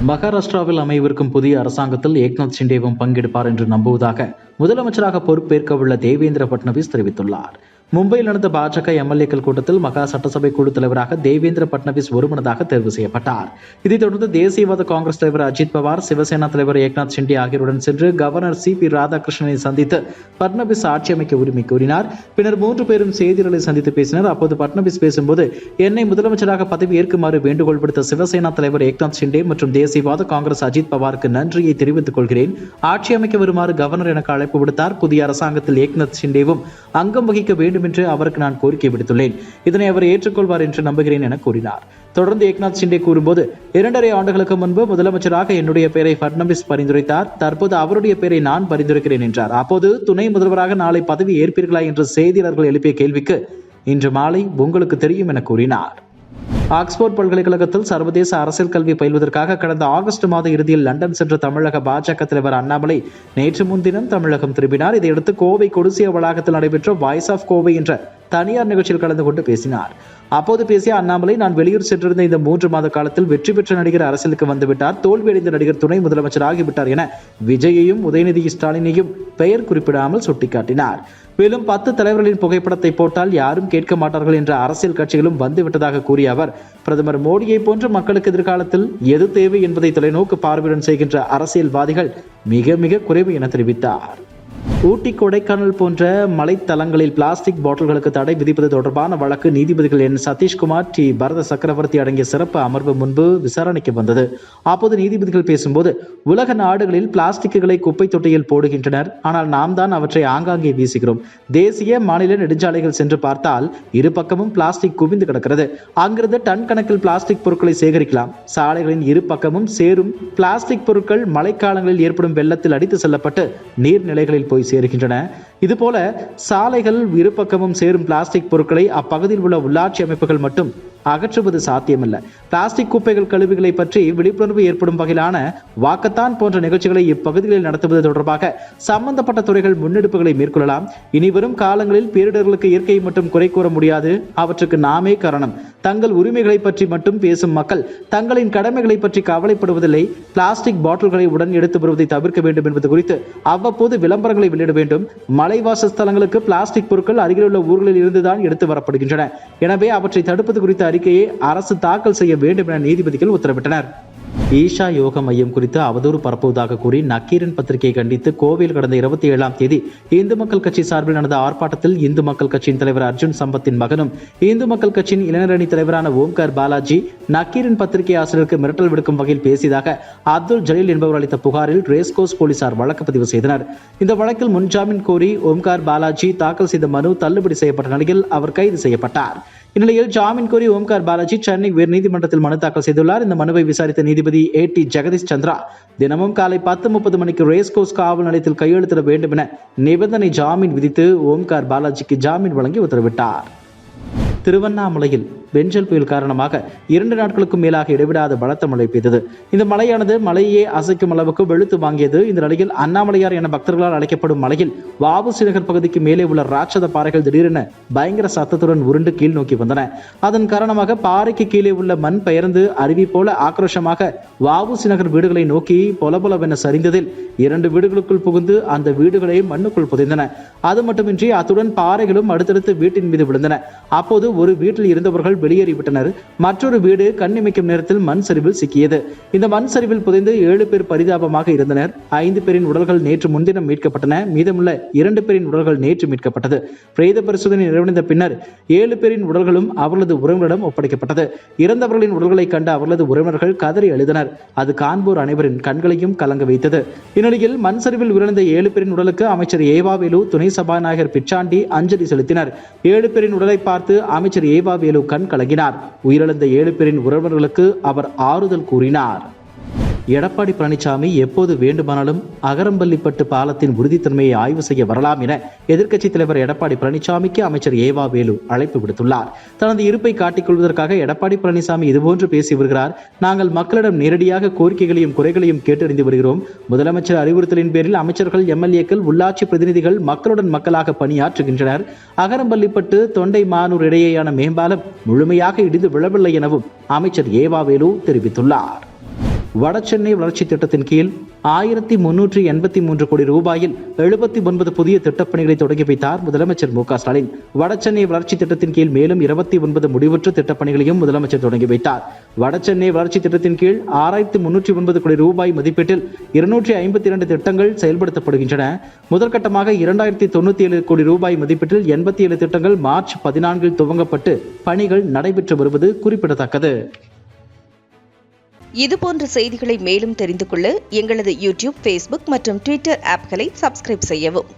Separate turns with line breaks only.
மகாராஷ்டிராவில் அமைவிருக்கும் புதிய அரசாங்கத்தில் ஏக்நாத் ஷிண்டேவும் பங்கெடுப்பார் என்று நம்புவதாக முதலமைச்சராக பொறுப்பேற்க உள்ள தேவேந்திர பட்னவிஸ் தெரிவித்துள்ளார். மும்பையில் நடந்த பாஜக எம்எல்ஏக்கள் கூட்டத்தில் மகா சட்டசபை குழு தலைவராக தேவேந்திர பட்னவிஸ் ஒருமனதாக தேர்வு செய்யப்பட்டார். இதைத் தொடர்ந்து தேசியவாத காங்கிரஸ் தலைவர் அஜித் பவார், சிவசேனா தலைவர் ஏக்நாத் ஷிண்டே ஆகியோருடன் சென்று கவர்னர் சி.பி. ராதாகிருஷ்ணனை சந்தித்து பட்னவிஸ் ஆட்சி அமைக்க உரிமை கோரினார். பின்னர் 3 பேரும் செய்தியாளர்களை சந்தித்து பேசினர். அப்போது பட்னவிஸ் பேசும்போது, என்னை முதலமைச்சராக பதவி ஏற்குமாறு வேண்டுகோள் விடுத்த சிவசேனா தலைவர் ஏக்நாத் ஷிண்டே மற்றும் தேசியவாத காங்கிரஸ் அஜித் பவாருக்கு நன்றியை தெரிவித்துக் கொள்கிறேன். ஆட்சி அமைக்க வருமாறு கவர்னர் எனக்கு அழைப்பு விடுத்தார். புதிய அரசாங்கத்தில் ஏக்நாத் ஷிண்டேவும் அங்கம் வகிக்க வேண்டும் என்று அவருக்கு நான் கோரிக்கை விடுத்துள்ளேன். இதனை அவர் ஏற்றுக்கொள்வார் என்று நம்புகிறேன் என கூறினார். தொடர்ந்து ஏக்நாத் ஷிண்டே கூறும்போது, 2.5 ஆண்டுகளுக்கு முன்பு முதலமைச்சராக என்னுடைய பெயரை பட்னவிஸ் பரிந்துரைத்தார். தற்போது அவருடைய பெயரை நான் பரிந்துரைக்கிறேன் என்றார். அப்போது துணை முதல்வராக நாளை பதவி ஏற்பீர்களா என்று செய்தியாளர்கள் எழுப்பிய கேள்விக்கு, இன்று மாலை உங்களுக்கு தெரியும் என கூறினார். ஆக்ஸ்போர்ட் பல்கலைக்கழகத்தில் சர்வதேச அரசியல் கல்வி பயில்வதற்காக கடந்த ஆகஸ்ட் மாத இறுதியில் லண்டன் சென்ற தமிழக பாஜக தலைவர் அண்ணாமலை நேற்று முன்தினம் தமிழகம் திரும்பினார். இதையடுத்து கோவை கொடிசியா வளாகத்தில் நடைபெற்ற வாய்ஸ் ஆஃப் கோவை என்ற தனியார் நிகழ்ச்சியில் கலந்து கொண்டு பேசினார். அப்போது பேசிய அண்ணாமலை, நான் வெளியூர் சென்றிருந்த இந்த 3 மாத காலத்தில் வெற்றி பெற்ற நடிகர் அரசியலுக்கு வந்துவிட்டார், தோல்வியடைந்த நடிகர் துணை முதலமைச்சர் ஆகிவிட்டார் என விஜயையும் உதயநிதி ஸ்டாலினையும் பெயர் குறிப்பிடாமல் சுட்டிக்காட்டினார். மேலும் 10 தலைவர்களின் புகைப்படத்தை போட்டால் யாரும் கேட்க மாட்டார்கள் என்ற அரசியல் கட்சிகளும் வந்துவிட்டதாக கூறிய அவர், பிரதமர் மோடியை போன்ற மக்களுக்கு எதிர்காலத்தில் எது தேவை என்பதை தொலைநோக்கு பார்வையுடன் செய்கின்ற அரசியல்வாதிகள் மிக மிக குறைவு என தெரிவித்தார். ஊட்டி, கொடைக்கானல் போன்ற மலைத்தலங்களில் பிளாஸ்டிக் பாட்டில்களுக்கு தடை விதிப்பது தொடர்பான வழக்கு நீதிபதிகள் என். சதீஷ்குமார், டி. பரத சக்கரவர்த்தி அடங்கிய சிறப்பு அமர்வு முன்பு விசாரணைக்கு வந்தது. அப்போது நீதிபதிகள் பேசும்போது, உலக நாடுகளில் பிளாஸ்டிக்குகளை குப்பை தொட்டியில் போடுகின்றனர், ஆனால் நாம் தான் அவற்றை ஆங்காங்கே வீசுகிறோம். தேசிய மாநில நெடுஞ்சாலைகள் சென்று பார்த்தால் இரு பக்கமும் பிளாஸ்டிக் குவிந்து கிடக்கிறது. அங்கிருந்து டன் கணக்கில் பிளாஸ்டிக் பொருட்களை சேகரிக்கலாம். சாலைகளின் இரு பக்கமும் சேரும் பிளாஸ்டிக் பொருட்கள் மழைக்காலங்களில் ஏற்படும் வெள்ளத்தில் அடித்து செல்லப்பட்டு நீர்நிலைகளில் போய் சேருகின்றன. இதுபோல சாலைகள் இரு பக்கமும் சேரும் பிளாஸ்டிக் பொருட்களை அப்பகுதியில் உள்ள உள்ளாட்சி அமைப்புகள் மட்டும் அகற்றுவது சாத்தியமல்ல. பிளாஸ்டிக் குப்பைகள் கழிவுகளை பற்றி விழிப்புணர்வு ஏற்படும் வகையிலான வாக்கத்தான் போன்ற நிகழ்ச்சிகளை இப்பகுதிகளில் நடத்துவது தொடர்பாக சம்பந்தப்பட்ட துறைகள் முன்னெடுப்புகளை மேற்கொள்ளலாம். இனிவரும் காலங்களில் பேரிடர்களுக்கு இயற்கையை மட்டும் குறை கூற முடியாது, அவற்றுக்கு நாமே காரணம். தங்கள் உரிமைகளை பற்றி மட்டும் பேசும் மக்கள் தங்களின் கடமைகளை பற்றி கவலைப்படுவதில்லை. பிளாஸ்டிக் பாட்டில்களை உடன் எடுத்து வருவதை தவிர்க்க வேண்டும் என்பது குறித்து அவ்வப்போது விளம்பரங்களை வெளியிட வேண்டும். மலைவாச ஸ்தலங்களுக்கு பிளாஸ்டிக் பொருட்கள் அருகிலுள்ள ஊர்களில் இருந்துதான் எடுத்து வரப்படுகின்றன. எனவே அவற்றை தடுப்பது குறித்த அறிக்கையை அரசு தாக்கல் செய்ய வேண்டும் என நீதிபதிகள் உத்தரவிட்டனர். ஈஷா யோக மையம் குறித்து அவதூறு பரப்புவதாக கூறி நக்கீரன் பத்திரிகையை கண்டித்து கோவையில் கடந்த 27ஆம் தேதி இந்து மக்கள் கட்சி சார்பில் நடந்த ஆர்ப்பாட்டத்தில் இந்து மக்கள் கட்சியின் தலைவர் அர்ஜுன் சம்பத்தின் மகனும் இந்து மக்கள் கட்சியின் இளைஞரணி தலைவரான ஓம்கார் பாலாஜி நக்கீரன் பத்திரிகை ஆசிரியருக்கு மிரட்டல் விடுக்கும் வகையில் பேசியதாக அப்துல் ஜலீல் என்பவர் அளித்த புகாரில் ரேஸ்கோர்ஸ் போலீசார் வழக்கு பதிவு செய்தனர். இந்த வழக்கில் முன்ஜாமீன் கோரி ஓம்கார் பாலாஜி தாக்கல் செய்த மனு தள்ளுபடி செய்யப்பட்ட நிலையில் அவர் கைது செய்யப்பட்டார். இந்நிலையில் ஜாமீன் கோரி ஓம்கார் பாலாஜி சென்னை உயர்நீதிமன்றத்தில் மனு தாக்கல் செய்துள்ளார். இந்த மனுவை விசாரித்த நீதிபதி A.T. ஜெகதீஷ் சந்திரா தினமும் காலை 10:30 மணிக்கு ரேஸ்கோர்ஸ் காவல் நிலையத்தில் கையெழுத்திட வேண்டும் என நிபந்தனை ஜாமீன் விதித்து ஓம்கார் பாலாஜிக்கு ஜாமீன் வழங்கி உத்தரவிட்டார். திருவண்ணாமலையில் பெஞ்சல் புயல் காரணமாக 2 நாட்களுக்கும் மேலாக இடைவிடாத பலத்த மழை பெய்தது. இந்த மழையானது மலையே அசைக்கும் அளவுக்கு வெளுத்து வாங்கியது. இந்த நிலையில் அண்ணாமலையார் என பக்தர்களால் அழைக்கப்படும் மலையில் வ.உ.சி. நகர் பகுதிக்கு மேலே உள்ள ராட்சத பாறைகள் திடீரென பயங்கர சத்தத்துடன் உருண்டு கீழ் நோக்கி வந்தன. அதன் காரணமாக பாறைக்கு கீழே உள்ள மண் பெயர்ந்து அருவி போல ஆக்ரோஷமாக வ.உ.சி. நகர் வீடுகளை நோக்கி பொலபொலவென சரிந்ததில் 2 வீடுகளுக்குள் புகுந்து அந்த வீடுகளை மண்ணுக்குள் புதைந்தன. அது மட்டுமின்றி அத்துடன் பாறைகளும் அடுத்தடுத்து வீட்டின் மீது விழுந்தன. அப்போது ஒரு வீட்டில் இருந்தவர்கள் வெளியேறிவிட்டனர். மற்றொரு வீடு கண்ணிமைக்கும் நேரத்தில் மண் சரிவில் சிக்கியது. இந்த மண் சரிவில் புதைந்து 7 பேர் பரிதாபமாக இருந்தனர். 5 பேரின் உடல்கள் நேற்று முன்தினம் மீட்கப்பட்டன. மீதமுள்ள 2 பேரின் உடல்கள் நேற்று மீட்கப்பட்டது. பிரேத பரிசோதனை நிறைவடைந்த பின்னர் 7 பேரின் உடல்களும் அவர்களது உறவினரிடம் ஒப்படைக்கப்பட்டது. இறந்தவர்களின் உடல்களை கண்ட அவர்களது உறவினர்கள் கதறி எழுதினர். அது காண்போர் அனைவரின் கண்களையும் கலங்க வைத்தது. இந்நிலையில் மண் சரிவில் உயிரிழந்த 7 பேரின் உடலுக்கு அமைச்சர் ஏவாவேலு, துணை சபாநாயகர் பிச்சாண்டி அஞ்சலி செலுத்தினர். 7 பேரின் உடலை பார்த்து அமைச்சர் ஏவாவேலு கண் கலங்கினார். உயிரிழந்த 7 பேரின் உறவினர்களுக்கு அவர் ஆறுதல் கூறினார். எடப்பாடி பழனிசாமி எப்போது வேண்டுமானாலும் அகரம்பள்ளிப்பட்டு பாலத்தின் உறுதித்தன்மையை ஆய்வு செய்ய வரலாம் என எதிர்க்கட்சித் தலைவர் எடப்பாடி பழனிசாமிக்கு அமைச்சர் ஏவாவேலு அழைப்பு விடுத்துள்ளார். தனது இருப்பை காட்டிக் கொள்வதற்காக எடப்பாடி பழனிசாமி இதுபோன்று பேசி வருகிறார். நாங்கள் மக்களிடம் நேரடியாக கோரிக்கைகளையும் குறைகளையும் கேட்டறிந்து வருகிறோம். முதலமைச்சர் அறிவுறுத்தலின் பேரில் அமைச்சர்கள், எம்எல்ஏக்கள், உள்ளாட்சி பிரதிநிதிகள் மக்களுடன் மக்களாக பணியாற்றுகின்றனர். அகரம்பள்ளிப்பட்டு தொண்டைமானூர் இடையேயான மேம்பாலம் முழுமையாக இடிந்து விழவில்லை எனவும் அமைச்சர் ஏவாவேலு தெரிவித்துள்ளார். வடசென்னை வளர்ச்சி திட்டத்தின் கீழ் 1383 கோடி ரூபாயில் 79 புதிய திட்டப்பணிகளை தொடங்கி வைத்தார் முதலமைச்சர் மு க ஸ்டாலின். வடசென்னை வளர்ச்சி திட்டத்தின் கீழ் மேலும் 29 முடிவுற்ற திட்டப்பணிகளையும் முதலமைச்சர் தொடங்கி வைத்தார். வடசென்னை வளர்ச்சி திட்டத்தின் கீழ் 6309 கோடி ரூபாய் மதிப்பீட்டில் 252 திட்டங்கள் செயல்படுத்தப்படுகின்றன. முதற்கட்டமாக 2097 கோடி ரூபாய் மதிப்பீட்டில் 87 திட்டங்கள் மார்ச் 14 துவங்கப்பட்டு பணிகள் நடைபெற்று வருவது குறிப்பிடத்தக்கது.
இதுபோன்ற செய்திகளை மேலும் தெரிந்து கொள்ள எங்களது யூடியூப், ஃபேஸ்புக் மற்றும் ட்விட்டர் ஆப்களை சப்ஸ்கிரைப் செய்யவும்.